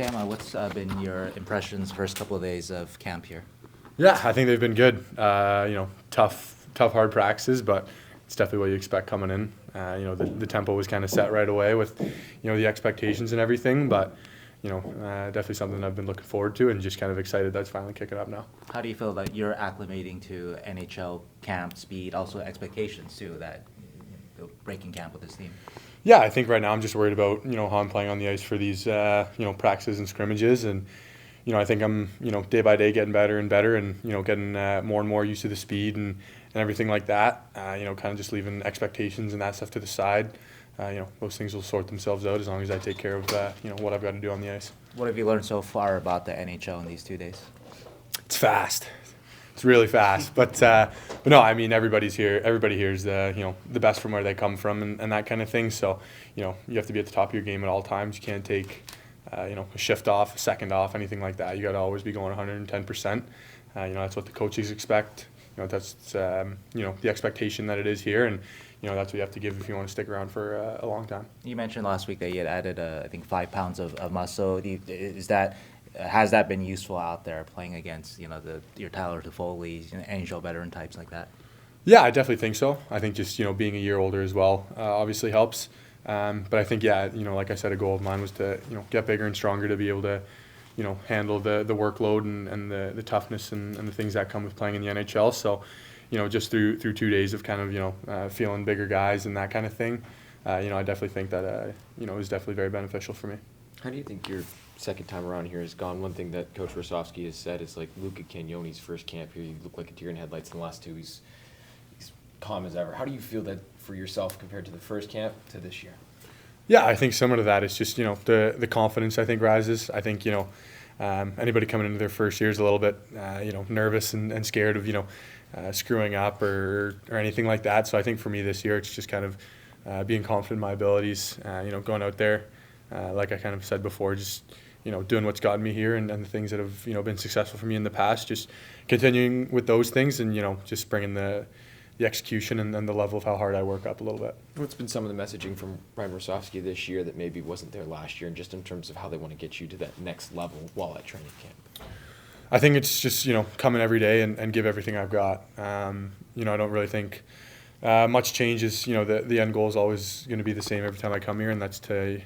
Sam, what's been your impressions first couple of days of camp here? Yeah, I think they've been good. Tough, hard practices, but it's definitely what you expect coming in. The tempo was kind of set right away with, the expectations and everything, but, definitely something I've been looking forward to and just kind of excited that's finally kicking up now. How do you feel that you're acclimating to NHL camp speed, also expectations too, that breaking camp with this team? Yeah, I think right now I'm just worried about, how I'm playing on the ice for these, practices and scrimmages. And, I think I'm, day by day getting better and better and, getting more and more used to the speed and everything like that. Kind of just leaving expectations and that stuff to the side. Those things will sort themselves out as long as I take care of, what I've got to do on the ice. What have you learned so far about the NHL in these 2 days? It's fast. It's really fast, but no, I mean everybody here is the best from where they come from and that kind of thing. So you have to be at the top of your game at all times. You can't take a shift off, a second off, anything like that. You got to always be going 110%. That's what the coaches expect. That's the expectation that it is here, and that's what you have to give if you want to stick around for a long time. You mentioned last week that you had added, I think, 5 pounds of muscle. Has that been useful out there playing against your Tyler Toffoli's, NHL veteran types like that? Yeah, I definitely think so. I think just being a year older as well obviously helps. But I think like I said, a goal of mine was to get bigger and stronger to be able to handle the workload and the toughness and the things that come with playing in the NHL. So just through 2 days of kind of feeling bigger guys and that kind of thing, I definitely think that it was definitely very beneficial for me. How do you think your second time around here has gone? One thing that Coach Rosofsky has said is like Luca Cagnoni's first camp here, you look like a deer in headlights. In the last 2, he's calm as ever. How do you feel that for yourself compared to the first camp to this year? Yeah, I think similar to that, it's just the confidence I think rises. I think anybody coming into their first year is a little bit nervous and scared of screwing up or anything like that. So I think for me this year, it's just kind of being confident in my abilities. Going out there. Like I kind of said before, just doing what's gotten me here and the things that have been successful for me in the past, just continuing with those things and just bringing the execution and the level of how hard I work up a little bit. What's been some of the messaging from Brian Rosofsky this year that maybe wasn't there last year, and just in terms of how they want to get you to that next level while at training camp? I think it's just coming every day and give everything I've got. I don't really think much changes. The end goal is always going to be the same every time I come here, and that's to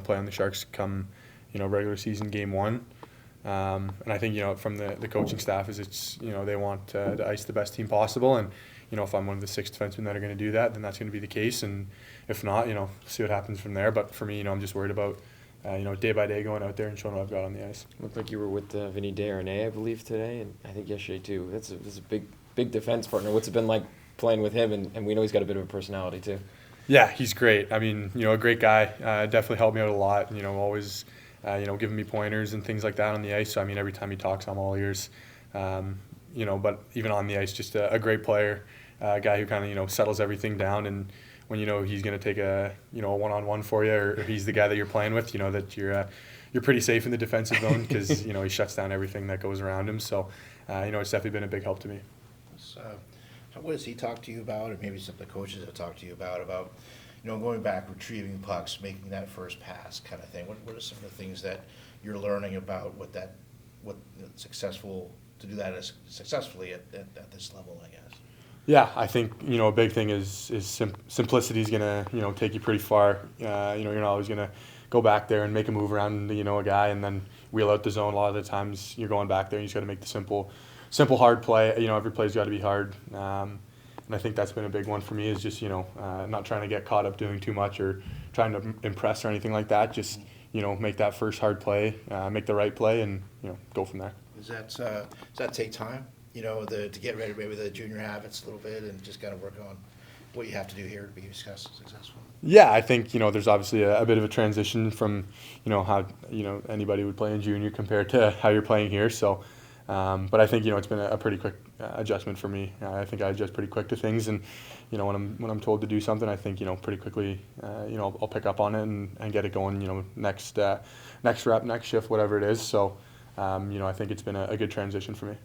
play on the Sharks come regular season game 1. And I think from the coaching staff is it's they want to ice the best team possible, and if I'm one of the 6 defensemen that are going to do that, then that's going to be the case. And if not, see what happens from there. But for me, I'm just worried about day by day going out there and showing what I've got on the ice. Looked like you were with Vinny Desharnais, I believe, today, and I think yesterday too. That's a big defense partner. What's it been like playing with him? And we know he's got a bit of a personality too. Yeah, he's great. I mean, a great guy. Definitely helped me out a lot. Always, giving me pointers and things like that on the ice. So I mean, every time he talks, I'm all ears. But even on the ice, just a great player, a guy who kind of settles everything down. And when he's going to take a a one-on-one for you, or he's the guy that you're playing with, that you're pretty safe in the defensive zone because he shuts down everything that goes around him. So it's definitely been a big help to me. What does he talk to you about, or maybe some of the coaches have talked to you about going back, retrieving pucks, making that first pass kind of thing? What are some of the things that you're learning about successful to do that successfully at this level, I guess? Yeah, I think a big thing is simplicity is gonna take you pretty far. You're not always gonna go back there and make a move around a guy and then wheel out the zone. A lot of the times you're going back there and you just got to make the simple hard play. Every play's got to be hard. And I think that's been a big one for me is just not trying to get caught up doing too much or trying to impress or anything like that. Just make that first hard play, make the right play, and go from there. Does that take time? To get ready, maybe the junior habits a little bit, and just kind of work on what you have to do here to be successful? Yeah, I think there's obviously a bit of a transition from how anybody would play in junior compared to how you're playing here. So, but I think it's been a pretty quick adjustment for me. I think I adjust pretty quick to things, and when I'm told to do something, I think pretty quickly I'll pick up on it and get it going. Next rep, next shift, whatever it is. So, I think it's been a good transition for me.